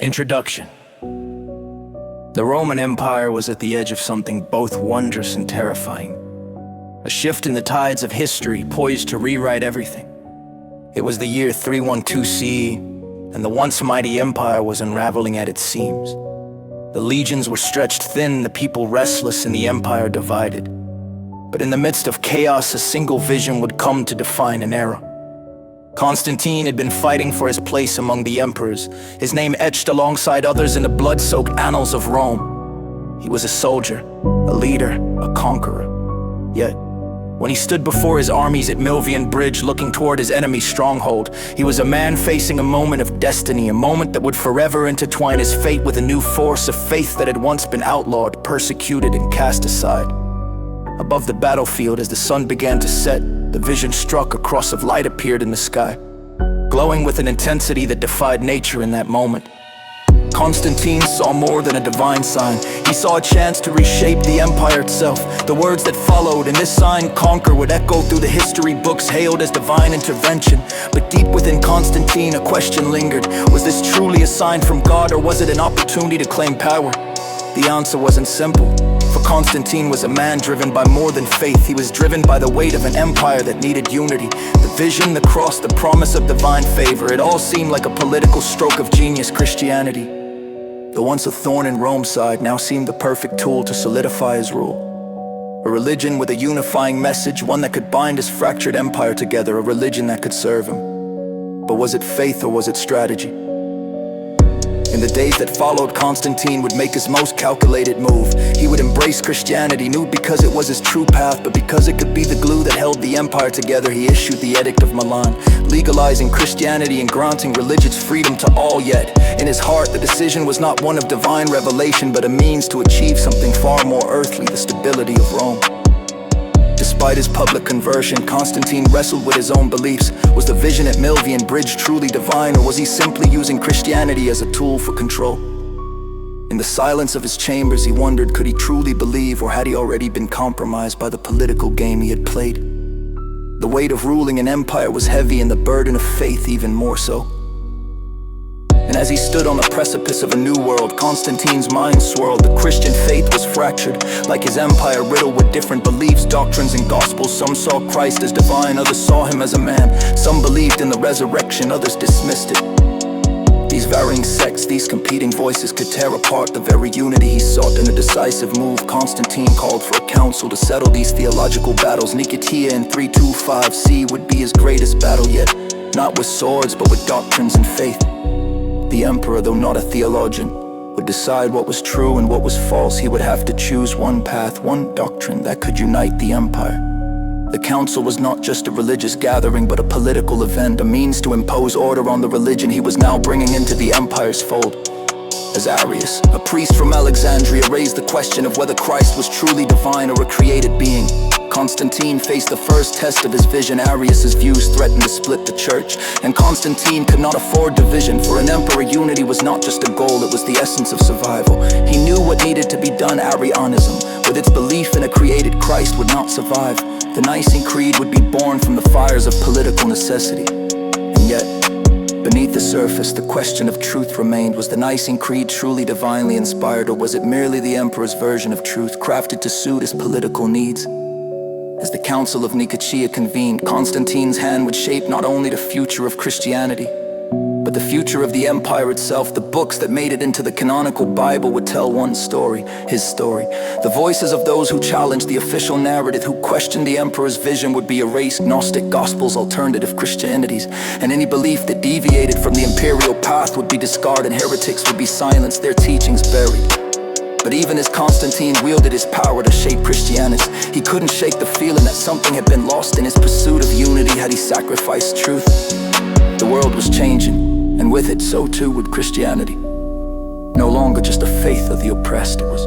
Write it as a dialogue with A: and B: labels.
A: Introduction. The Roman Empire was at the edge of something both wondrous and terrifying. A shift in the tides of history poised to rewrite everything. It was the year 312 CE, and the once mighty empire was unraveling at its seams. The legions were stretched thin, the people restless, and the empire divided. But in the midst of chaos, a single vision would come to define an era. Constantine had been fighting for his place among the emperors, his name etched alongside others in the blood-soaked annals of Rome. He was a soldier, a leader, a conqueror. Yet, when he stood before his armies at Milvian Bridge looking toward his enemy's stronghold, he was a man facing a moment of destiny, a moment that would forever intertwine his fate with a new force, a faith that had once been outlawed, persecuted, and cast aside. Above the battlefield, as the sun began to set, the vision struck, a cross of light appeared in the sky, glowing with an intensity that defied nature in that moment. Constantine saw more than a divine sign. He saw a chance to reshape the empire itself. The words that followed, "In this sign conquer," would echo through the history books, hailed as divine intervention. But deep within Constantine, a question lingered. Was this truly a sign from God, or was it an opportunity to claim power? The answer wasn't simple. For Constantine was a man driven by more than faith. He was driven by the weight of an empire that needed unity. The vision, the cross, the promise of divine favor. It all seemed like a political stroke of genius. Christianity, the once a thorn in Rome's side, now seemed the perfect tool to solidify his rule. A religion with a unifying message, one that could bind his fractured empire together, a religion that could serve him. But was it faith or was it strategy? In the days that followed, Constantine would make his most calculated move. He would embrace Christianity, new because it was his true path, but because it could be the glue that held the empire together, he issued the Edict of Milan, legalizing Christianity and granting religious freedom to all. Yet, in his heart, the decision was not one of divine revelation, but a means to achieve something far more earthly, the stability of Rome. Despite his public conversion, Constantine wrestled with his own beliefs. Was the vision at Milvian Bridge truly divine, or was he simply using Christianity as a tool for control? In the silence of his chambers, he wondered, could he truly believe, or had he already been compromised by the political game he had played? The weight of ruling an empire was heavy, and the burden of faith even more so. And as he stood on the precipice of a new world, Constantine's mind swirled. The Christian faith was fractured, like his empire riddled with different beliefs, doctrines, and gospels. Some saw Christ as divine, others saw him as a man. Some believed in the resurrection, others dismissed it. These varying sects, these competing voices could tear apart the very unity he sought. In a decisive move, Constantine called for a council to settle these theological battles. Nicosia in 325 CE would be his greatest battle yet, not with swords, but with doctrines and faith. The emperor, though not a theologian, would decide what was true and what was false. He would have to choose one path, one doctrine that could unite the empire. The council was not just a religious gathering, but a political event, a means to impose order on the religion he was now bringing into the empire's fold. As Arius, a priest from Alexandria, raised the question of whether Christ was truly divine or a created being, Constantine faced the first test of his vision. Arius's views threatened to split the church, and Constantine could not afford division. For an emperor, unity was not just a goal, it was the essence of survival. He knew what needed to be done. Arianism, with its belief in a created Christ, would not survive. The Nicene Creed would be born from the fires of political necessity. And yet, beneath the surface, the question of truth remained. Was the Nicene Creed truly divinely inspired, or was it merely the emperor's version of truth, crafted to suit his political needs? As the Council of Nicosia convened, Constantine's hand would shape not only the future of Christianity, but the future of the empire itself. The books that made it into the canonical Bible would tell one story, his story. The voices of those who challenged the official narrative, who questioned the emperor's vision, would be erased. Gnostic gospels, alternative Christianities, and any belief that deviated from the imperial path would be discarded. Heretics would be silenced, their teachings buried. But even as Constantine wielded his power to shape Christianity, he couldn't shake the feeling that something had been lost in his pursuit of unity. Had he sacrificed truth? The world was changing, and with it, so too would Christianity. No longer just a faith of the oppressed, it was